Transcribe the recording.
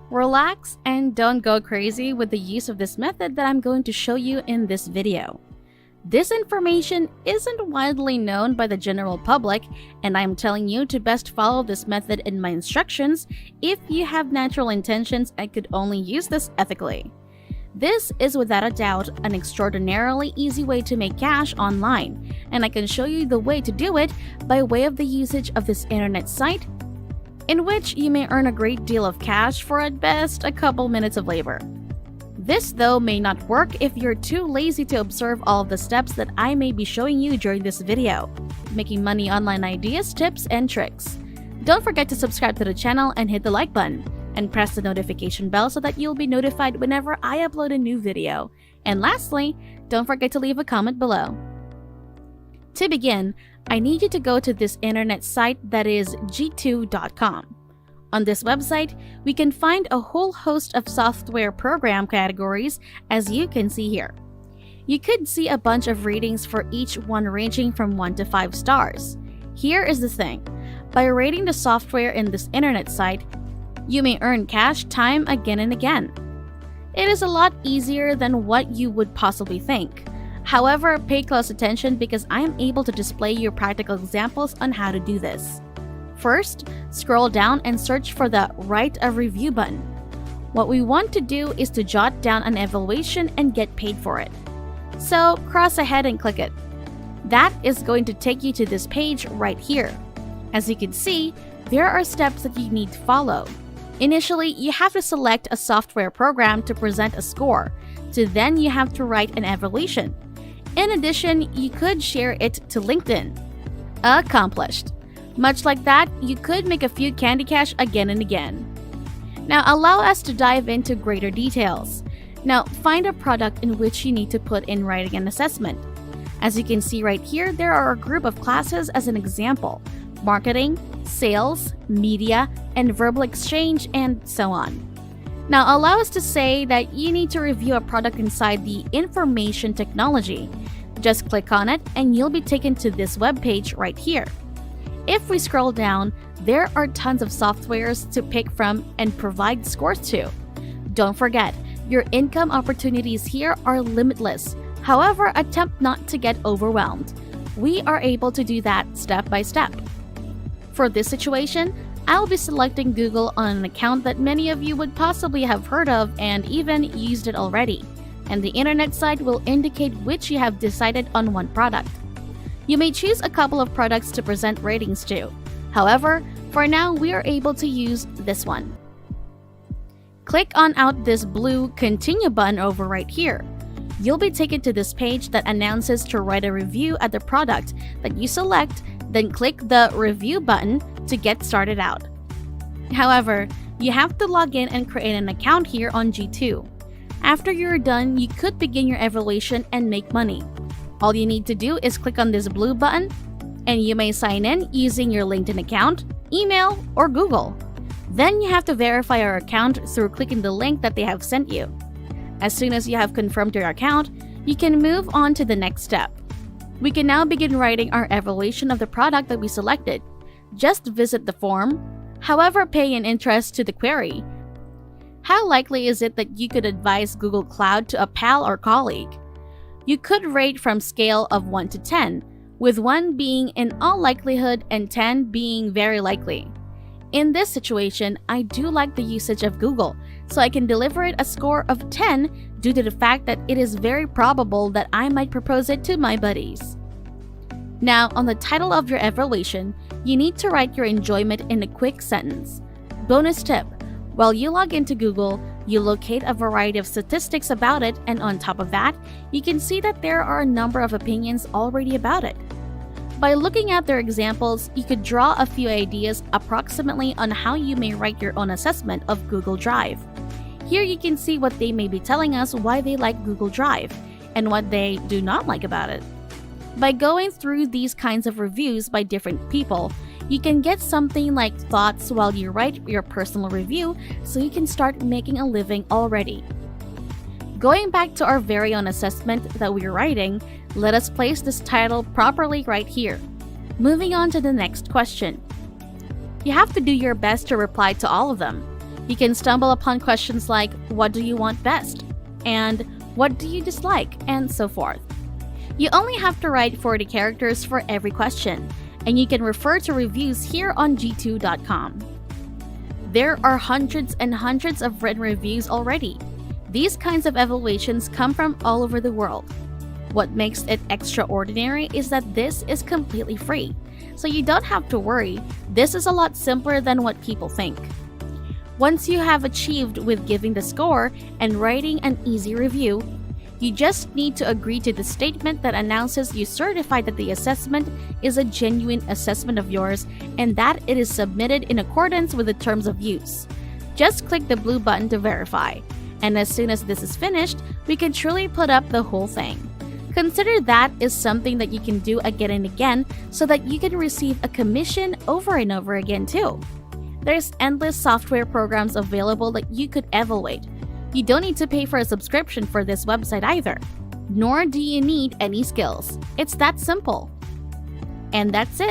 Relax and don't go crazy with the use of this method that I'm going to show you in this video. This information isn't widely known by the general public, and I'm telling you to best follow this method in my instructions if you have natural intentions and could only use this ethically. This is without a doubt an extraordinarily easy way to make cash online, and I can show you the way to do it by way of the usage of this internet site, in which you may earn a great deal of cash for at best a couple minutes of labor. This, though, may not work if you're too lazy to observe all of the steps that I may be showing you during this video. Making money online ideas, tips, and tricks. Don't forget to subscribe to the channel and hit the like button, and press the notification bell so that you'll be notified whenever I upload a new video. And lastly, don't forget to leave a comment below. To begin, I need you to go to this internet site that is g2.com. On this website, we can find a whole host of software program categories, as you can see here. You could see a bunch of ratings for each one ranging from 1 to 5 stars. Here is the thing. By rating the software in this internet site, you may earn cash time again and again. It is a lot easier than what you would possibly think. However, pay close attention because I am able to display you practical examples on how to do this. First, scroll down and search for the Write a Review button. What we want to do is to jot down an evaluation and get paid for it. So, cross ahead and click it. That is going to take you to this page right here. As you can see, there are steps that you need to follow. Initially, you have to select a software program to present a score, so then you have to write an evaluation. In addition, you could share it to LinkedIn. Accomplished. Much like that, you could make a few candy cash again and again. Now, allow us to dive into greater details. Now, find a product in which you need to put in writing an assessment. As you can see right here, there are a group of classes as an example: marketing, sales, media, and verbal exchange, and so on. Now, allow us to say that you need to review a product inside the information technology. Just click on it and you'll be taken to this web page right here. If we scroll down, there are tons of softwares to pick from and provide scores to. Don't forget, your income opportunities here are limitless. However, attempt not to get overwhelmed. We are able to do that step by step. For this situation, I'll be selecting Google on an account that many of you would possibly have heard of and even used it already, and the internet site will indicate which you have decided on one product. You may choose a couple of products to present ratings to. However, for now, we are able to use this one. Click on this blue Continue button over right here. You'll be taken to this page that announces to write a review at the product that you select, then click the Review button to get started out. However, you have to log in and create an account here on G2. After you're done, you could begin your evaluation and make money. All you need to do is click on this blue button, and you may sign in using your LinkedIn account, email, or Google. Then you have to verify your account through clicking the link that they have sent you. As soon as you have confirmed your account, you can move on to the next step. We can now begin writing our evaluation of the product that we selected. Just visit the form, however, pay an interest to the query. How likely is it that you could advise Google Cloud to a pal or colleague? You could rate from scale of 1 to 10, with 1 being in all likelihood and 10 being very likely. In this situation, I do like the usage of Google, so I can deliver it a score of 10 due to the fact that it is very probable that I might propose it to my buddies. Now, on the title of your evaluation, you need to write your enjoyment in a quick sentence. Bonus tip: while you log into Google, you locate a variety of statistics about it, and on top of that, you can see that there are a number of opinions already about it. By looking at their examples, you could draw a few ideas approximately on how you may write your own assessment of Google Drive. Here you can see what they may be telling us why they like Google Drive, and what they do not like about it. By going through these kinds of reviews by different people, you can get something like thoughts while you write your personal review, so you can start making a living already. Going back to our very own assessment that we're writing, let us place this title properly right here. Moving on to the next question. You have to do your best to reply to all of them. You can stumble upon questions like, what do you want best? And what do you dislike? And so forth. You only have to write 40 characters for every question, and you can refer to reviews here on g2.com. There are hundreds and hundreds of written reviews already. These kinds of evaluations come from all over the world. What makes it extraordinary is that this is completely free, so you don't have to worry. This is a lot simpler than what people think. Once you have achieved with giving the score and writing an easy review, you just need to agree to the statement that announces you certify that the assessment is a genuine assessment of yours and that it is submitted in accordance with the terms of use. Just click the blue button to verify, and as soon as this is finished, we can truly put up the whole thing. Consider that is something that you can do again and again so that you can receive a commission over and over again too. There's endless software programs available that you could evaluate. You don't need to pay for a subscription for this website either, nor do you need any skills. It's that simple. And that's it.